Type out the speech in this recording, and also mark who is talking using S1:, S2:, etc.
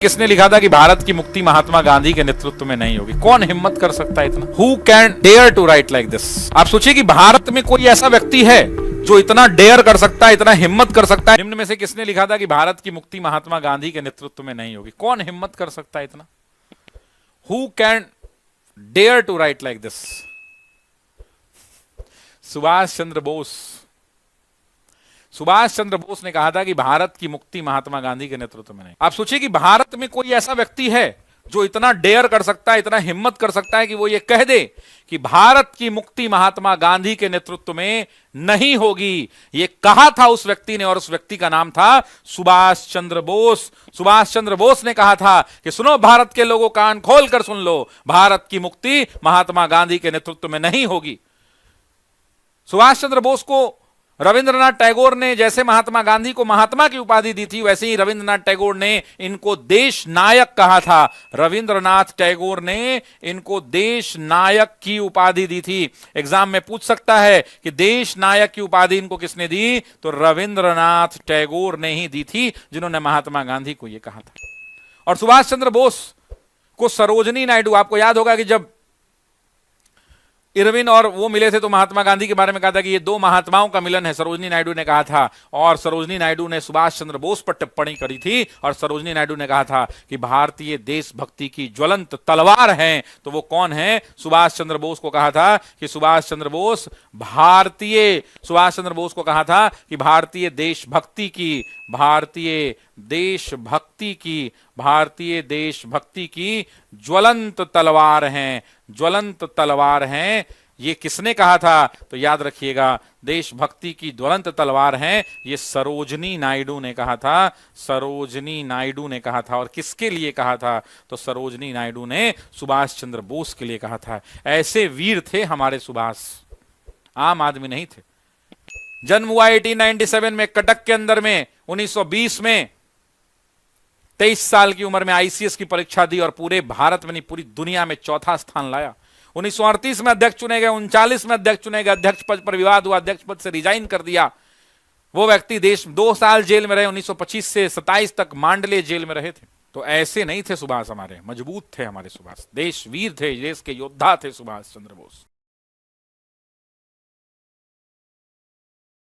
S1: किसने लिखा था कि भारत की मुक्ति महात्मा गांधी के नेतृत्व में नहीं होगी? कौन हिम्मत कर सकता है इतना? Who can dare to write like this? आप सोचिए कि भारत में कोई ऐसा व्यक्ति है जो इतना डेयर कर सकता है, इतना हिम्मत कर सकता है। निम्न में से किसने लिखा था कि भारत की मुक्ति महात्मा गांधी के नेतृत्व में नहीं होगी? कौन हिम्मत कर सकता है इतना? Who can dare to write like this? Subhash Chandra Bose. Subhash Chandra Bose ने कहा था कि भारत की मुक्ति महात्मा गांधी के नेतृत्व में नहीं। आप सोचिए कि भारत में कोई ऐसा व्यक्ति है जो इतना डेयर कर सकता है, इतना हिम्मत कर सकता है कि वो ये कह दे कि भारत की मुक्ति महात्मा गांधी के नेतृत्व में नहीं होगी। ये कहा था उस व्यक्ति ने, और उस व्यक्ति का नाम था सुभाष चंद्र बोस। सुभाष चंद्र बोस ने कहा था कि सुनो भारत के लोगों, कान खोलकर सुन लो, भारत की मुक्ति महात्मा गांधी के नेतृत्व में नहीं होगी। सुभाष चंद्र बोस को रविंद्रनाथ टैगोर ने जैसे महात्मा गांधी को महात्मा की उपाधि दी थी, वैसे ही रविंद्रनाथ टैगोर ने इनको देश नायक कहा था। रविंद्रनाथ टैगोर ने इनको देश नायक की उपाधि दी थी। एग्जाम में पूछ सकता है कि देश नायक की उपाधि इनको किसने दी? तो रविंद्रनाथ टैगोर ने ही दी थी, जिन्होंने महात्मा गांधी को यह कहा था। और सुभाष चंद्र बोस को सरोजनी नायडू, आपको याद होगा कि जब इरविन और वो मिले थे तो महात्मा गांधी के बारे में कहा था कि ये दो महात्माओं का मिलन है, सरोजनी नायडू ने कहा था। और सरोजनी नायडू ने सुभाष चंद्र बोस पर टिप्पणी करी थी, और सरोजनी नायडू ने कहा था कि भारतीय देशभक्ति की ज्वलंत तलवार हैं। तो वो कौन है? सुभाष चंद्र बोस को कहा था कि सुभाष चंद्र बोस कहा था कि भारतीय देशभक्ति की ज्वलंत तलवार हैं, ज्वलंत तलवार हैं। ये किसने कहा था? तो याद रखिएगा, देशभक्ति की ज्वलंत तलवार हैं, ये सरोजनी नायडू ने कहा था। सरोजनी नायडू ने कहा था। और किसके लिए कहा था? तो सरोजनी नायडू ने सुभाष चंद्र बोस के लिए कहा था। ऐसे वीर थे हमारे सुभाष, आम आदमी नहीं थे। जन्म हुआ 1897 में कटक के अंदर में। 1920 में 23 साल की उम्र में आईसीएस की परीक्षा दी और पूरे भारत में नहीं, पूरी दुनिया में चौथा स्थान लाया। 1938 में अध्यक्ष चुने गए, 39 में अध्यक्ष चुने गए। अध्यक्ष पद पर विवाद हुआ, अध्यक्ष पद से रिजाइन कर दिया। वो व्यक्ति 2 साल जेल में रहे। 1925 से 27 तक मांडले जेल में रहे थे। तो ऐसे नहीं थे सुभाष हमारे, मजबूत थे हमारे सुभाष। देशवीर थे, देश के योद्धा थे सुभाष चंद्र बोस।